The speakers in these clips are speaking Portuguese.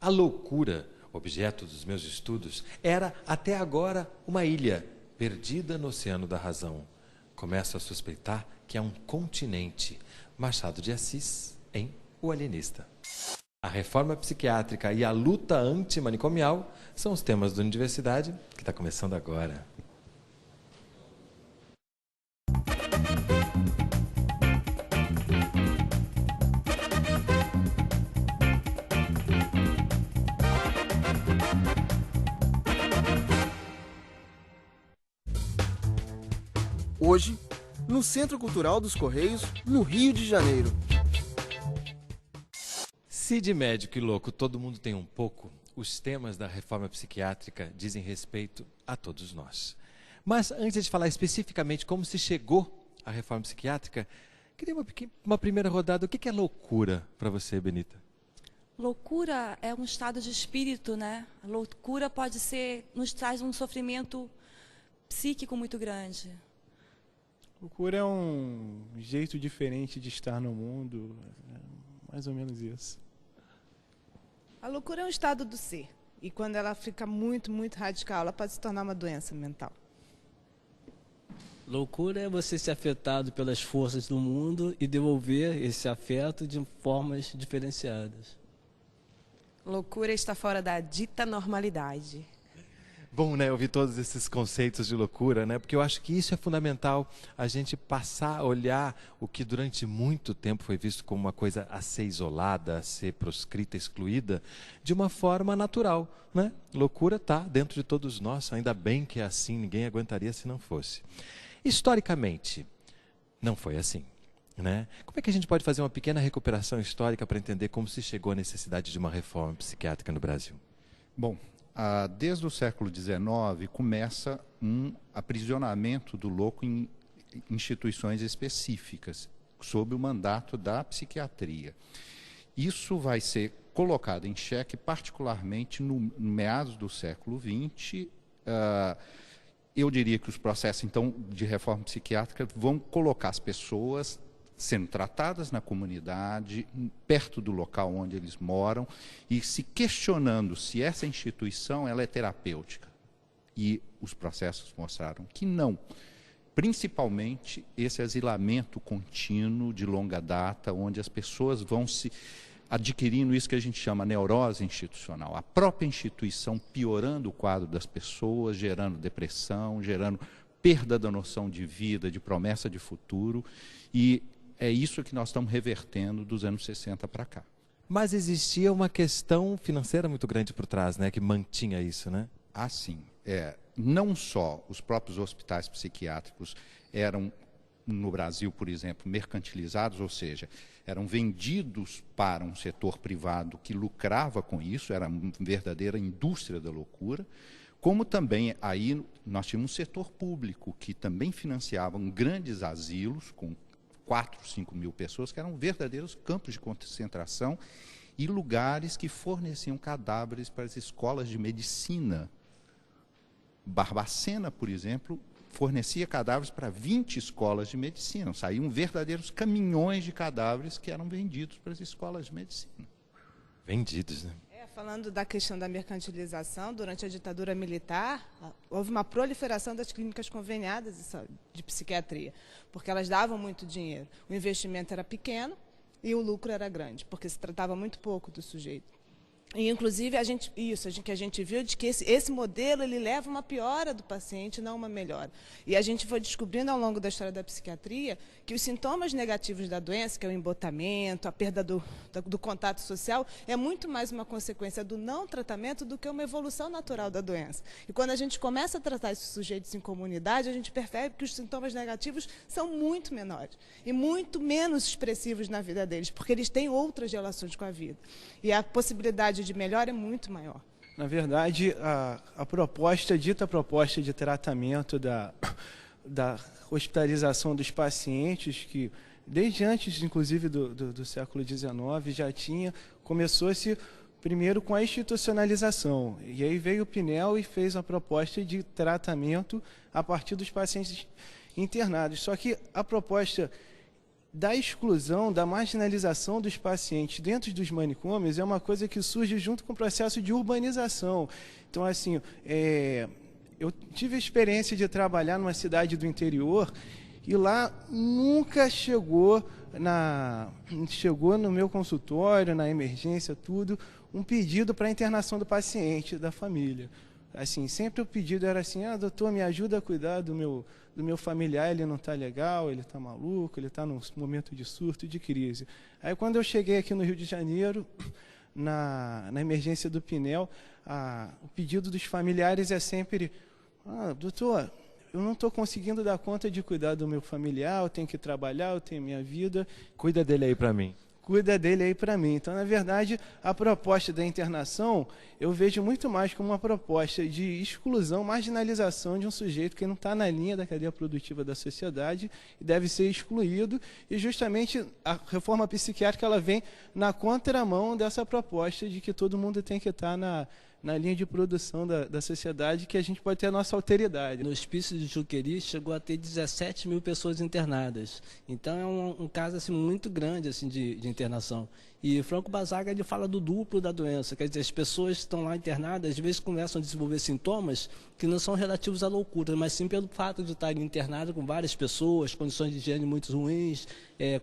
A loucura, objeto dos meus estudos, era até agora uma ilha perdida no oceano da razão. Começo a suspeitar que é um continente. Machado de Assis, em O Alienista. A reforma psiquiátrica e a luta antimanicomial são os temas da universidade, que está começando agora. Hoje, no Centro Cultural dos Correios, no Rio de Janeiro. Se de médico e louco todo mundo tem um pouco, os temas da reforma psiquiátrica dizem respeito a todos nós. Mas antes de falar especificamente como se chegou à reforma psiquiátrica, queria uma primeira rodada. O que é loucura para você, Benita? Loucura é um estado de espírito, né? A loucura nos traz um sofrimento psíquico muito grande. Loucura é um jeito diferente de estar no mundo, é mais ou menos isso. A loucura é um estado do ser. E quando ela fica muito, muito radical, ela pode se tornar uma doença mental. Loucura é você ser afetado pelas forças do mundo e devolver esse afeto de formas diferenciadas. Loucura está fora da dita normalidade. Bom, né, ouvir todos esses conceitos de loucura, né? Porque eu acho que isso é fundamental, a gente passar a olhar o que durante muito tempo foi visto como uma coisa a ser isolada, a ser proscrita, excluída, de uma forma natural, né? Loucura está dentro de todos nós, ainda bem que é assim, ninguém aguentaria se não fosse. Historicamente, não foi assim, né? Como é que a gente pode fazer uma pequena recuperação histórica para entender como se chegou à necessidade de uma reforma psiquiátrica no Brasil? Bom, desde o século XIX começa um aprisionamento do louco em instituições específicas, sob o mandato da psiquiatria. Isso vai ser colocado em xeque, particularmente no meados do século XX. Eu diria que os processos, então, de reforma psiquiátrica vão colocar as pessoas sendo tratadas na comunidade, perto do local onde eles moram, e se questionando se essa instituição ela é terapêutica. E os processos mostraram que não. Principalmente esse asilamento contínuo de longa data, onde as pessoas vão se adquirindo isso que a gente chama neurose institucional. A própria instituição piorando o quadro das pessoas, gerando depressão, gerando perda da noção de vida, de promessa de futuro, e é isso que nós estamos revertendo dos anos 60 para cá. Mas existia uma questão financeira muito grande por trás, né, que mantinha isso, né? Ah, sim. Não só os próprios hospitais psiquiátricos eram, no Brasil, por exemplo, mercantilizados, ou seja, eram vendidos para um setor privado que lucrava com isso, era uma verdadeira indústria da loucura, como também aí nós tínhamos um setor público que também financiava grandes asilos com 4, 5 mil pessoas, que eram verdadeiros campos de concentração e lugares que forneciam cadáveres para as escolas de medicina. Barbacena, por exemplo, fornecia cadáveres para 20 escolas de medicina. Saíam verdadeiros caminhões de cadáveres que eram vendidos para as escolas de medicina. Vendidos, né? Falando da questão da mercantilização, durante a ditadura militar, houve uma proliferação das clínicas conveniadas de psiquiatria, porque elas davam muito dinheiro. O investimento era pequeno e o lucro era grande, porque se tratava muito pouco do sujeito. E, inclusive, que a gente viu de que esse modelo ele leva uma piora do paciente, não uma melhora. E a gente foi descobrindo ao longo da história da psiquiatria que os sintomas negativos da doença, que é o embotamento, a perda do contato social, é muito mais uma consequência do não tratamento do que uma evolução natural da doença. E quando a gente começa a tratar esses sujeitos em comunidade, a gente percebe que os sintomas negativos são muito menores e muito menos expressivos na vida deles, porque eles têm outras relações com a vida. E a possibilidade de melhor é muito maior. Na verdade, a dita proposta de tratamento da hospitalização dos pacientes, que desde antes, inclusive, do século XIX, começou-se primeiro com a institucionalização. E aí veio o Pinel e fez a proposta de tratamento a partir dos pacientes internados. Só que a proposta da exclusão, da marginalização dos pacientes dentro dos manicômios é uma coisa que surge junto com o processo de urbanização. Então, assim, eu tive a experiência de trabalhar numa cidade do interior e lá nunca chegou no meu consultório, na emergência, tudo, um pedido para a internação do paciente, da família. Assim, sempre o pedido era assim: doutor, me ajuda a cuidar do meu familiar, ele não está legal, ele está maluco, ele está num momento de surto, de crise. Aí, quando eu cheguei aqui no Rio de Janeiro, na emergência do Pinel, o pedido dos familiares é sempre: doutor, eu não estou conseguindo dar conta de cuidar do meu familiar, eu tenho que trabalhar, eu tenho minha vida. Cuida dele aí para mim. Cuida dele aí para mim. Então, na verdade, a proposta da internação eu vejo muito mais como uma proposta de exclusão, marginalização de um sujeito que não está na linha da cadeia produtiva da sociedade e deve ser excluído. E justamente a reforma psiquiátrica ela vem na contramão dessa proposta de que todo mundo tem que estar na linha de produção da sociedade, que a gente pode ter a nossa alteridade. No hospício de Juqueri chegou a ter 17 mil pessoas internadas. Então é um caso assim, muito grande assim, de internação. E Franco Basaglia ele fala do duplo da doença, quer dizer, as pessoas que estão lá internadas, às vezes começam a desenvolver sintomas que não são relativos à loucura, mas sim pelo fato de estarem internadas com várias pessoas, condições de higiene muito ruins,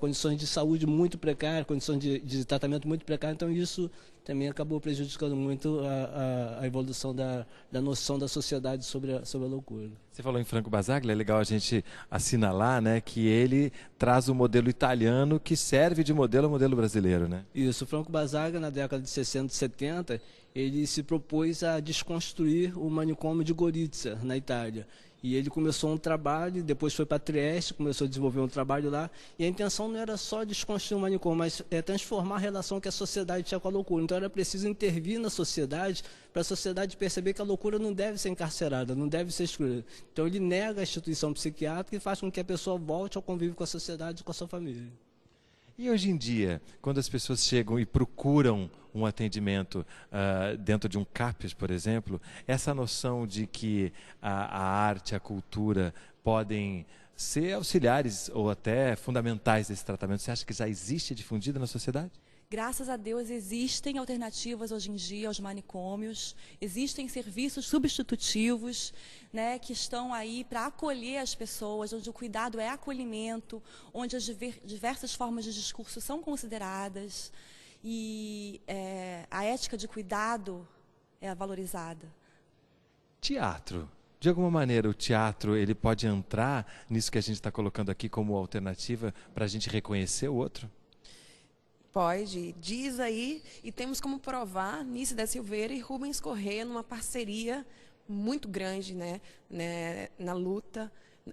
condições de saúde muito precárias, condições de tratamento muito precárias. Então isso também acabou prejudicando muito a evolução da noção da sociedade sobre a loucura. Você falou em Franco Basaglia, é legal a gente assinalar, né, que ele traz o modelo italiano que serve de modelo ao modelo brasileiro, né? Isso, Franco Basaglia, na década de 60 e 70, ele se propôs a desconstruir o manicômio de Gorizia, na Itália. E ele começou um trabalho, depois foi para Trieste, começou a desenvolver um trabalho lá. E a intenção não era só desconstruir o manicômio, mas transformar a relação que a sociedade tinha com a loucura. Então era preciso intervir na sociedade, para a sociedade perceber que a loucura não deve ser encarcerada, não deve ser excluída. Então ele nega a instituição psiquiátrica e faz com que a pessoa volte ao convívio com a sociedade e com a sua família. E hoje em dia, quando as pessoas chegam e procuram um atendimento dentro de um CAPES, por exemplo, essa noção de que a arte, a cultura podem ser auxiliares ou até fundamentais desse tratamento, você acha que já existe difundida na sociedade? Graças a Deus existem alternativas hoje em dia aos manicômios, existem serviços substitutivos, né, que estão aí para acolher as pessoas, onde o cuidado é acolhimento, onde as diversas formas de discurso são consideradas e a ética de cuidado é valorizada. Teatro. De alguma maneira, o teatro ele pode entrar nisso que a gente está colocando aqui como alternativa para a gente reconhecer o outro? Pode, diz aí, e temos como provar Nice da Silveira e Rubens Corrêa numa parceria muito grande, né, na luta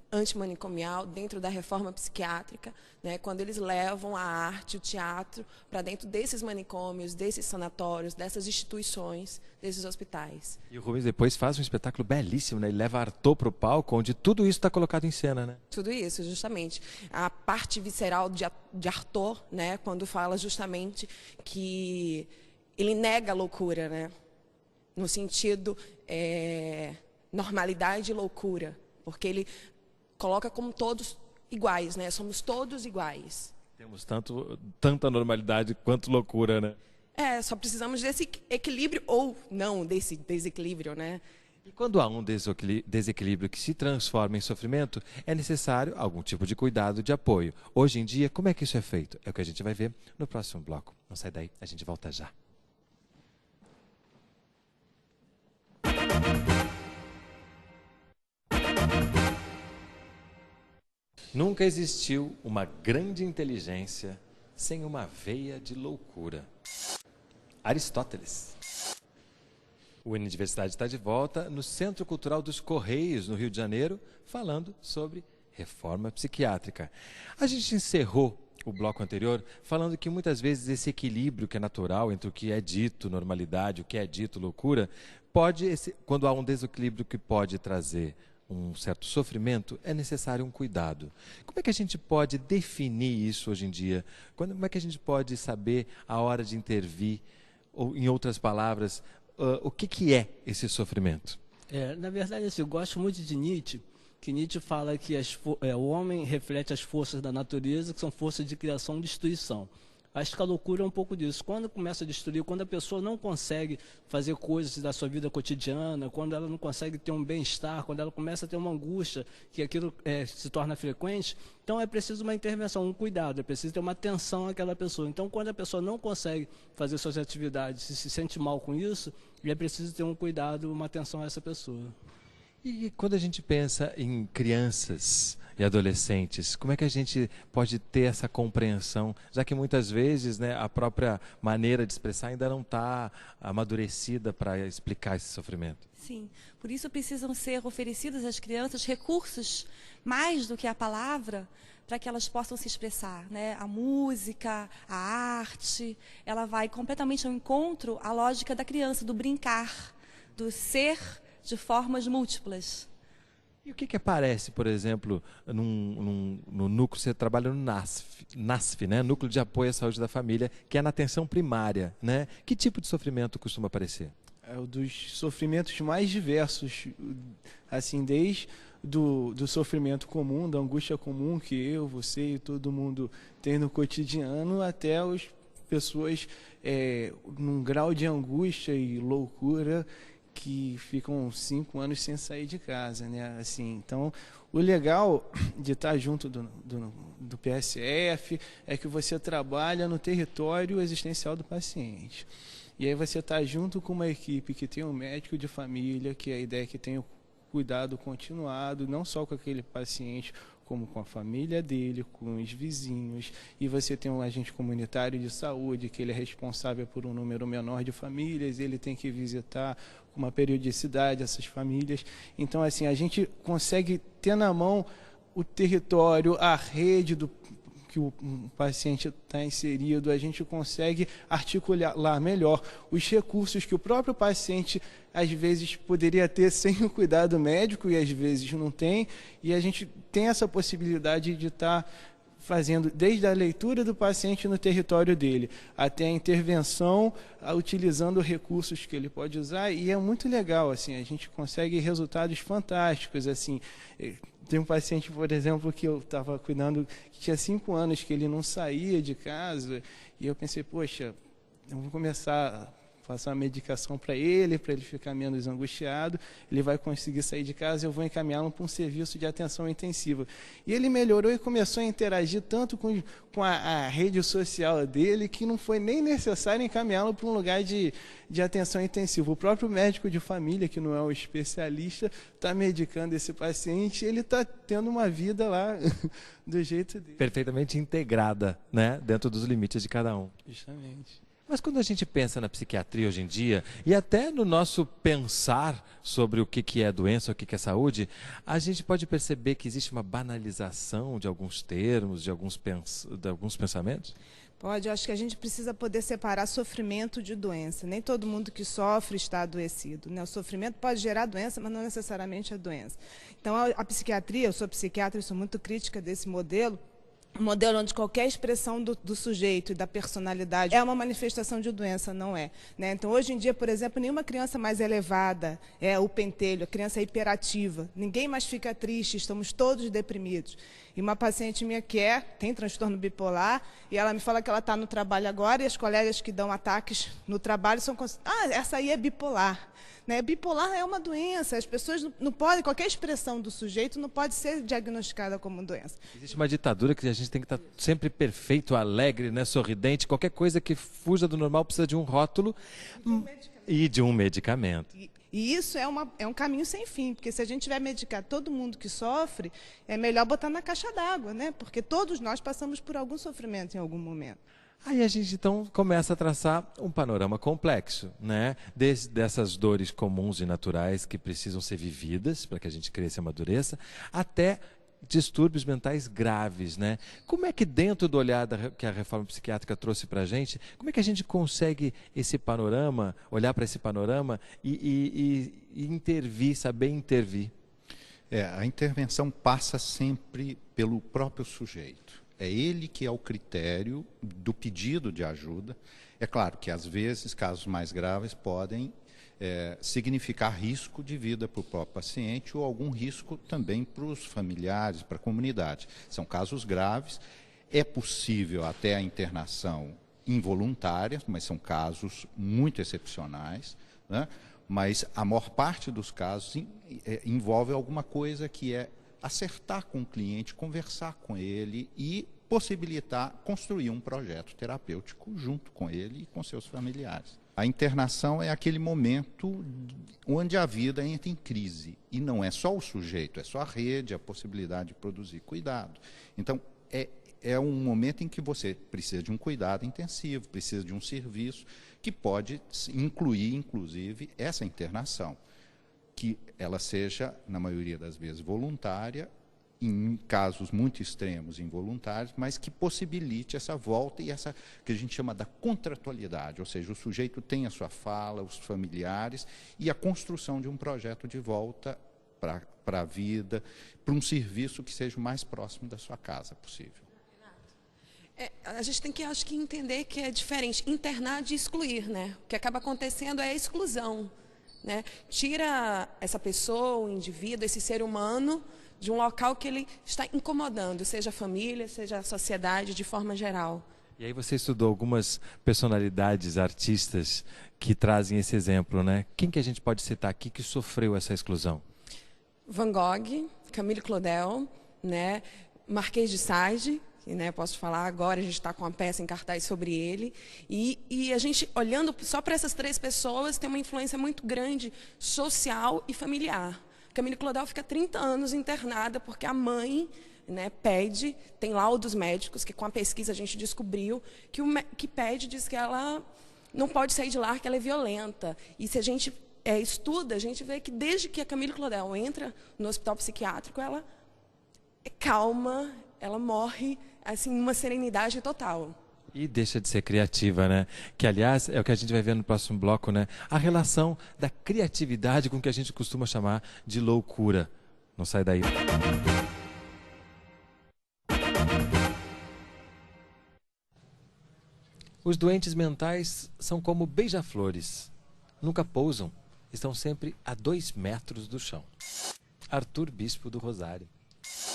antimanicomial, dentro da reforma psiquiátrica, né, quando eles levam a arte, o teatro, para dentro desses manicômios, desses sanatórios, dessas instituições, desses hospitais. E o Rubens depois faz um espetáculo belíssimo, né? Ele leva Arthur para o palco, onde tudo isso está colocado em cena, né? Tudo isso, justamente. A parte visceral de Arthur, né, quando fala justamente que ele nega a loucura, né, no sentido normalidade e loucura, porque ele coloca como todos iguais, né? Somos todos iguais. Temos tanta normalidade quanto loucura, né? Só precisamos desse equilíbrio ou não desse desequilíbrio, né? E quando há um desequilíbrio que se transforma em sofrimento, é necessário algum tipo de cuidado, de apoio. Hoje em dia, como é que isso é feito? É o que a gente vai ver no próximo bloco. Não sai daí, a gente volta já. Nunca existiu uma grande inteligência sem uma veia de loucura. Aristóteles. O Universidade está de volta no Centro Cultural dos Correios, no Rio de Janeiro, falando sobre reforma psiquiátrica. A gente encerrou o bloco anterior falando que muitas vezes esse equilíbrio que é natural entre o que é dito normalidade, o que é dito loucura, quando há um desequilíbrio que pode trazer um certo sofrimento, é necessário um cuidado. Como é que a gente pode definir isso hoje em dia? Como é que a gente pode saber a hora de intervir? Ou, em outras palavras, o que é esse sofrimento? Na verdade, assim, eu gosto muito de Nietzsche, que Nietzsche fala que o homem reflete as forças da natureza, que são forças de criação e destruição. Acho que a loucura é um pouco disso. Quando começa a destruir, quando a pessoa não consegue fazer coisas da sua vida cotidiana, quando ela não consegue ter um bem-estar, quando ela começa a ter uma angústia, que aquilo se torna frequente, então é preciso uma intervenção, um cuidado, é preciso ter uma atenção àquela pessoa. Então, quando a pessoa não consegue fazer suas atividades e se sente mal com isso, é preciso ter um cuidado, uma atenção a essa pessoa. E quando a gente pensa em crianças e adolescentes, como é que a gente pode ter essa compreensão, já que muitas vezes, né, a própria maneira de expressar ainda não está amadurecida para explicar esse sofrimento? Sim, por isso precisam ser oferecidos às crianças recursos mais do que a palavra, para que elas possam se expressar, né? A música, a arte, ela vai completamente ao encontro à lógica da criança, do brincar, do ser de formas múltiplas. E o que aparece, por exemplo, no núcleo, você trabalha no NASF, né? Núcleo de Apoio à Saúde da Família, que é na atenção primária, né? Que tipo de sofrimento costuma aparecer? É um dos sofrimentos mais diversos, assim, desde do sofrimento comum, da angústia comum que eu, você e todo mundo tem no cotidiano, até as pessoas num grau de angústia e loucura que ficam 5 anos sem sair de casa, né? Assim, então, o legal de estar junto do PSF é que você trabalha no território existencial do paciente. E aí você está junto com uma equipe que tem um médico de família, que a ideia é que tenha o cuidado continuado, não só com aquele paciente, como com a família dele, com os vizinhos, e você tem um agente comunitário de saúde, que ele é responsável por um número menor de famílias, ele tem que visitar com uma periodicidade essas famílias. Então, assim, a gente consegue ter na mão o território, a rede que o paciente está inserido, a gente consegue articular melhor os recursos que o próprio paciente às vezes poderia ter sem o cuidado médico e às vezes não tem, e a gente tem essa possibilidade de estar fazendo desde a leitura do paciente no território dele até a intervenção, utilizando recursos que ele pode usar, e é muito legal, assim, a gente consegue resultados fantásticos, assim. Tem um paciente, por exemplo, que eu estava cuidando, que tinha 5 anos que ele não saía de casa, e eu pensei, poxa, eu vou começar a passar uma medicação para ele ficar menos angustiado, ele vai conseguir sair de casa, eu vou encaminhá-lo para um serviço de atenção intensiva. E ele melhorou e começou a interagir tanto com a rede social dele, que não foi nem necessário encaminhá-lo para um lugar de atenção intensiva. O próprio médico de família, que não é um especialista, está medicando esse paciente, ele está tendo uma vida lá do jeito dele. Perfeitamente integrada, né? Dentro dos limites de cada um. Justamente. Mas quando a gente pensa na psiquiatria hoje em dia, e até no nosso pensar sobre o que é doença, o que é saúde, a gente pode perceber que existe uma banalização de alguns termos, de alguns pensamentos? Pode, eu acho que a gente precisa poder separar sofrimento de doença. Nem todo mundo que sofre está adoecido, né? O sofrimento pode gerar doença, mas não necessariamente a doença. Então, a psiquiatria, eu sou psiquiatra e sou muito crítica desse modelo, um modelo onde qualquer expressão do sujeito e da personalidade é uma manifestação de doença, não é, né? Então, hoje em dia, por exemplo, nenhuma criança mais elevada é o pentelho, a criança é hiperativa, ninguém mais fica triste, estamos todos deprimidos. E uma paciente minha que tem transtorno bipolar, e ela me fala que ela está no trabalho agora, e as colegas que dão ataques no trabalho são essa aí é bipolar. Né? Bipolar é uma doença, as pessoas não podem, qualquer expressão do sujeito não pode ser diagnosticada como doença. Existe uma ditadura que a gente tem que estar sempre perfeito, alegre, né, sorridente, qualquer coisa que fuja do normal precisa de um rótulo e de um medicamento. E isso é um caminho sem fim, porque se a gente vai medicar todo mundo que sofre, é melhor botar na caixa d'água, né? Porque todos nós passamos por algum sofrimento em algum momento. Aí a gente então começa a traçar um panorama complexo, né? Dessas dores comuns e naturais que precisam ser vividas para que a gente cresça e amadureça, até distúrbios mentais graves, né? Como é que dentro do olhar que a reforma psiquiátrica trouxe para a gente, como é que a gente consegue esse panorama, olhar para esse panorama e intervir, saber intervir? A intervenção passa sempre pelo próprio sujeito. É ele que é o critério do pedido de ajuda, É claro que, às vezes, casos mais graves podem significar risco de vida para o próprio paciente ou algum risco também para os familiares, para a comunidade. São casos graves. É possível até a internação involuntária, mas são casos muito excepcionais, né? Mas a maior parte dos casos envolve alguma coisa que é acertar com o cliente, conversar com ele e possibilitar construir um projeto terapêutico junto com ele e com seus familiares. A internação é aquele momento onde a vida entra em crise. E não é só o sujeito, é só a rede, a possibilidade de produzir cuidado. Então, é um momento em que você precisa de um cuidado intensivo, precisa de um serviço que pode incluir, inclusive, essa internação. Que ela seja, na maioria das vezes, voluntária, em casos muito extremos, involuntários, mas que possibilite essa volta e essa que a gente chama da contratualidade, ou seja, o sujeito tem a sua fala, os familiares e a construção de um projeto de volta para a vida, para um serviço que seja o mais próximo da sua casa possível. A gente tem que, acho que, entender que é diferente internar de excluir, né? O que acaba acontecendo é a exclusão, né? Tira essa pessoa, o indivíduo, esse ser humano, de um local que ele está incomodando, seja a família, seja a sociedade, de forma geral. E aí você estudou algumas personalidades, artistas, que trazem esse exemplo, né? Quem que a gente pode citar aqui que sofreu essa exclusão? Van Gogh, Camille Claudel, né? Marquês de Sade, que, né, posso falar agora, a gente está com uma peça em cartaz sobre ele. E a gente, olhando só para essas 3 pessoas, tem uma influência muito grande social e familiar. Camille Claudel fica 30 anos internada porque a mãe, né, pede, tem laudos médicos, que com a pesquisa a gente descobriu, que pede, diz que ela não pode sair de lá, que ela é violenta. E se a gente estuda, a gente vê que desde que a Camille Claudel entra no hospital psiquiátrico, ela é calma, ela morre assim, numa serenidade total. E deixa de ser criativa, né? Que, aliás, é o que a gente vai ver no próximo bloco, né? A relação da criatividade com o que a gente costuma chamar de loucura. Não sai daí. Os doentes mentais são como beija-flores. Nunca pousam, estão sempre a 2 metros do chão. Arthur Bispo do Rosário.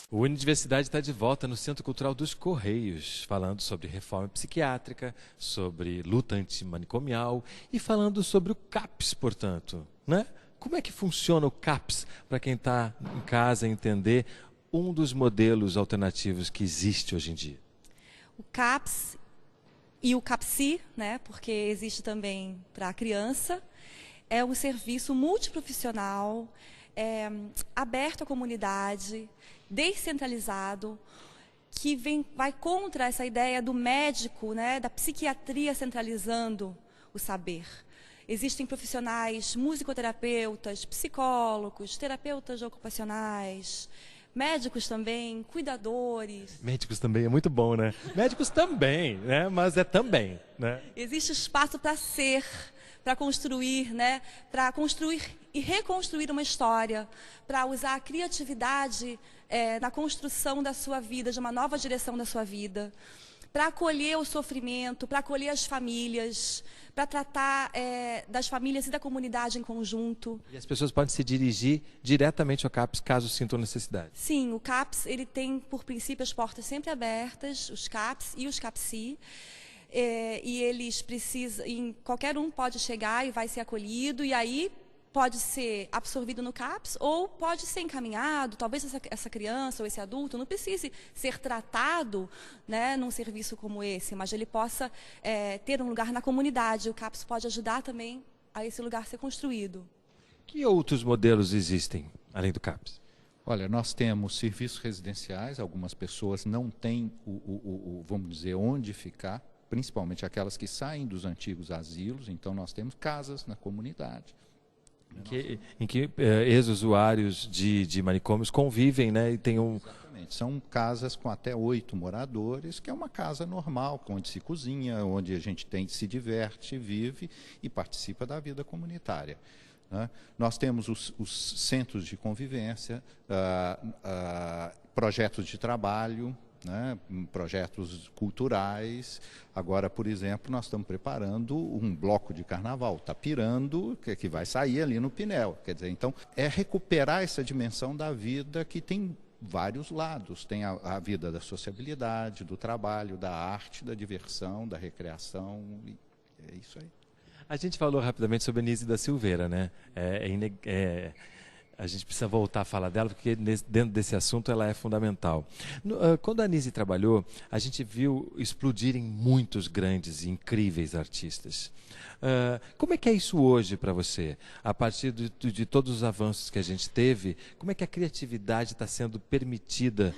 O Unidiversidade está de volta no Centro Cultural dos Correios, falando sobre reforma psiquiátrica, sobre luta antimanicomial e falando sobre o CAPS, portanto, né? Como é que funciona o CAPS, para quem está em casa entender um dos modelos alternativos que existe hoje em dia? O CAPS e o CAPSI, né? Porque existe também para a criança, é um serviço multiprofissional, aberto à comunidade, descentralizado, que vai contra essa ideia do médico, né, da psiquiatria centralizando o saber. Existem profissionais, musicoterapeutas, psicólogos, terapeutas ocupacionais, médicos também, cuidadores. Médicos também é muito bom, né? Médicos também, né? Mas é também, né? Existe espaço para ser, para construir, né? Para construir e reconstruir uma história, para usar a criatividade na construção da sua vida, de uma nova direção da sua vida, para acolher o sofrimento, para acolher as famílias, para tratar das famílias e da comunidade em conjunto. E as pessoas podem se dirigir diretamente ao CAPS caso sintam necessidade? Sim, o CAPS ele tem, por princípio, as portas sempre abertas, os CAPS e os CAPSI. E eles precisam, qualquer um pode chegar e vai ser acolhido, e aí pode ser absorvido no CAPS ou pode ser encaminhado, talvez essa criança ou esse adulto não precise ser tratado, né, num serviço como esse, mas ele possa ter um lugar na comunidade. O CAPS pode ajudar também a esse lugar ser construído. Que outros modelos existem, além do CAPS? Olha, nós temos serviços residenciais, algumas pessoas não têm, vamos dizer, onde ficar, principalmente aquelas que saem dos antigos asilos, então nós temos casas na comunidade. Em que ex-usuários de manicômios convivem, né? E tem um... Exatamente. São casas com até 8 moradores, que é uma casa normal, onde se cozinha, onde a gente se diverte, vive e participa da vida comunitária, né? Nós temos os centros de convivência, projetos de trabalho, né, projetos culturais. Agora, por exemplo, nós estamos preparando um bloco de carnaval, Tapirando, que vai sair ali no Pinel. Quer dizer, então, é recuperar essa dimensão da vida que tem vários lados. Tem a vida da sociabilidade, do trabalho, da arte, da diversão, da recreação. É isso aí. A gente falou rapidamente sobre a Anísia da Silveira, né? A gente precisa voltar a falar dela, porque dentro desse assunto ela é fundamental. Quando a Anísia trabalhou, a gente viu explodirem muitos grandes e incríveis artistas. Como é que é isso hoje para você? A partir de todos os avanços que a gente teve, como é que a criatividade está sendo permitida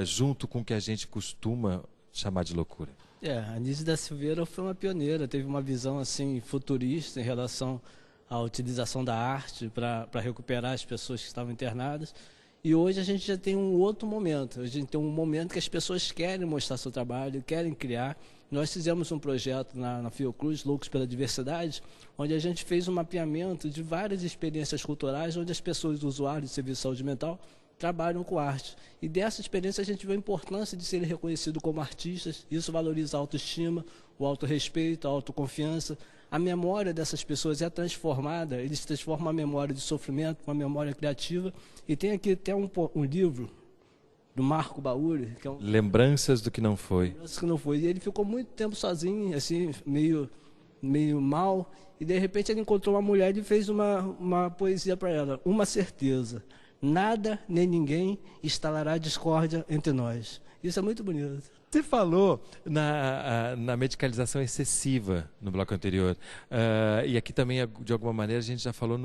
junto com o que a gente costuma chamar de loucura? A Anísia da Silveira foi uma pioneira, teve uma visão assim futurista em relação à utilização da arte para recuperar as pessoas que estavam internadas. E hoje a gente já tem um outro momento. A gente tem um momento que as pessoas querem mostrar seu trabalho, querem criar. Nós fizemos um projeto na Fiocruz, Loucos pela Diversidade, onde a gente fez um mapeamento de várias experiências culturais, onde as pessoas, usuários de serviço de saúde mental, trabalham com arte. E dessa experiência a gente vê a importância de serem reconhecidos como artistas. Isso valoriza a autoestima, o autorrespeito, a autoconfiança. A memória dessas pessoas é transformada, eles transformam a memória de sofrimento para uma memória criativa. E tem aqui até um livro do Marco Bauri, que é Lembranças do que não foi. Lembranças do que não foi. E ele ficou muito tempo sozinho, assim, meio mal. E de repente ele encontrou uma mulher e fez uma poesia para ela. Uma certeza: nada nem ninguém instalará discórdia entre nós. Isso é muito bonito. Você falou na medicalização excessiva no bloco anterior. E aqui também, de alguma maneira, a gente já falou,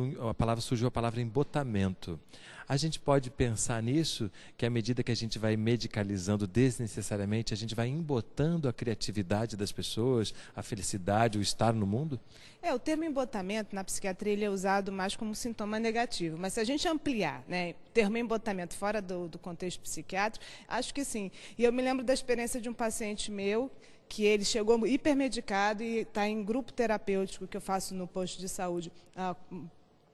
surgiu a palavra embotamento. A gente pode pensar nisso, que à medida que a gente vai medicalizando desnecessariamente, a gente vai embotando a criatividade das pessoas, a felicidade, o estar no mundo? O termo embotamento na psiquiatria ele é usado mais como sintoma negativo, mas se a gente ampliar, né, o termo embotamento fora do contexto psiquiátrico, acho que sim. E eu me lembro da experiência de um paciente meu, que ele chegou hipermedicado e está em grupo terapêutico que eu faço no posto de saúde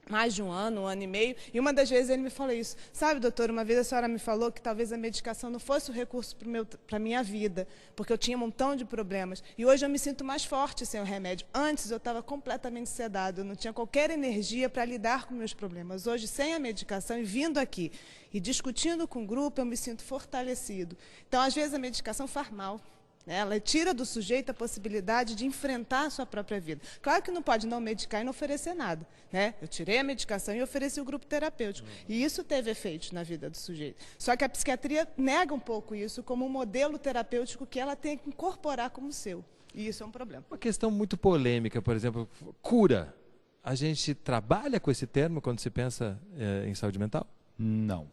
mais de um ano e meio, e uma das vezes ele me falou isso. Sabe, doutora, uma vez a senhora me falou que talvez a medicação não fosse o recurso para a minha vida, porque eu tinha um montão de problemas, e hoje eu me sinto mais forte sem o remédio. Antes eu estava completamente sedado, eu não tinha qualquer energia para lidar com meus problemas. Hoje, sem a medicação e vindo aqui e discutindo com o grupo, eu me sinto fortalecido. Então, às vezes, a medicação faz mal. Ela tira do sujeito a possibilidade de enfrentar a sua própria vida. Claro que não pode não medicar e não oferecer nada, né? Eu tirei a medicação e ofereci o grupo terapêutico. E isso teve efeitos na vida do sujeito. Só que a psiquiatria nega um pouco isso como um modelo terapêutico que ela tem que incorporar como seu. E isso é um problema. Uma questão muito polêmica, por exemplo, cura. A gente trabalha com esse termo quando se pensa em saúde mental? Não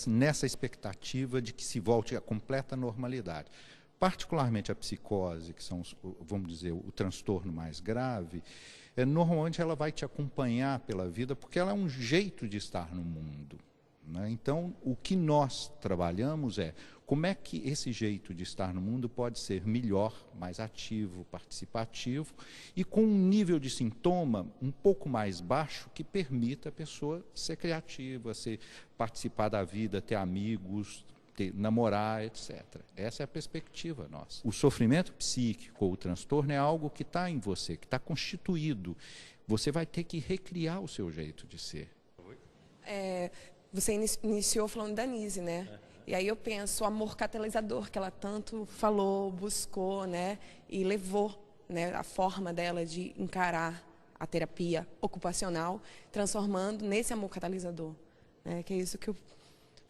nessa expectativa de que se volte à completa normalidade. Particularmente a psicose, que são, vamos dizer, o transtorno mais grave, normalmente ela vai te acompanhar pela vida, porque ela é um jeito de estar no mundo, né? Então, o que nós trabalhamos é como é que esse jeito de estar no mundo pode ser melhor, mais ativo, participativo e com um nível de sintoma um pouco mais baixo que permita a pessoa ser criativa, participar da vida, ter amigos, namorar, etc. Essa é a perspectiva nossa. O sofrimento psíquico ou o transtorno é algo que está em você, que está constituído. Você vai ter que recriar o seu jeito de ser. Você iniciou falando da Anísia, né? E aí eu penso o amor catalisador que ela tanto falou, buscou, né? E levou, né, a forma dela de encarar a terapia ocupacional, transformando nesse amor catalisador, né? Que é isso que o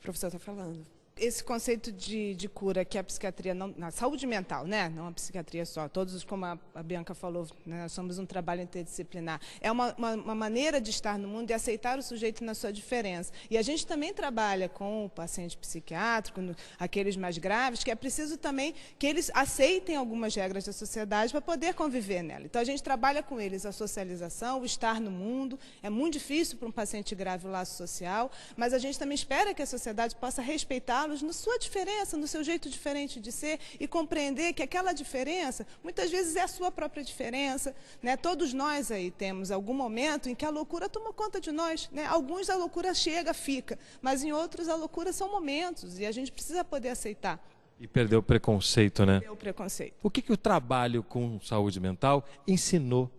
professor está falando. Esse conceito de cura que a psiquiatria, na saúde mental, né? Não a psiquiatria só, todos, como a Bianca falou, né? Nós somos um trabalho interdisciplinar. É uma maneira de estar no mundo e aceitar o sujeito na sua diferença. E a gente também trabalha com o paciente psiquiátrico, aqueles mais graves, que é preciso também que eles aceitem algumas regras da sociedade para poder conviver nela. Então, a gente trabalha com eles a socialização, o estar no mundo. É muito difícil para um paciente grave o laço social, mas a gente também espera que a sociedade possa respeitá-los aceitá-los na sua diferença, no seu jeito diferente de ser e compreender que aquela diferença, muitas vezes é a sua própria diferença, né? Todos nós aí temos algum momento em que a loucura toma conta de nós, né? Alguns a loucura chega, fica, mas em outros a loucura são momentos e a gente precisa poder aceitar. E perdeu o preconceito, né? Perdeu o preconceito. O que o trabalho com saúde mental ensinou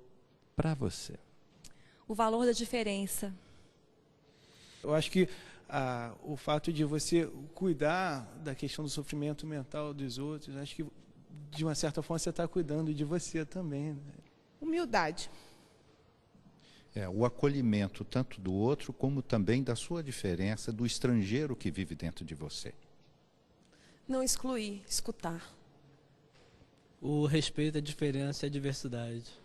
para você? O valor da diferença. Eu acho que o fato de você cuidar da questão do sofrimento mental dos outros, acho que de uma certa forma você está cuidando de você também, né? Humildade. O acolhimento tanto do outro como também da sua diferença, do estrangeiro que vive dentro de você. Não excluir, escutar. O respeito à diferença e à diversidade.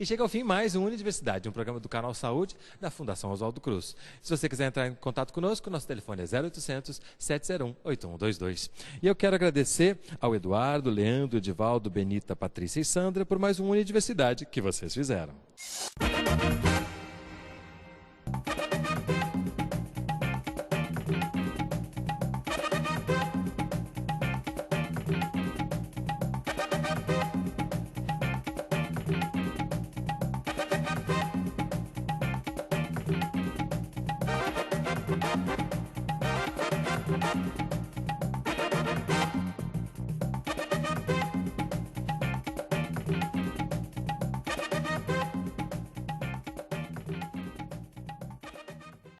E chega ao fim mais um Unidiversidade, um programa do Canal Saúde da Fundação Oswaldo Cruz. Se você quiser entrar em contato conosco, nosso telefone é 0800 701 8122. E eu quero agradecer ao Eduardo, Leandro, Edivaldo, Benita, Patrícia e Sandra por mais um Unidiversidade que vocês fizeram.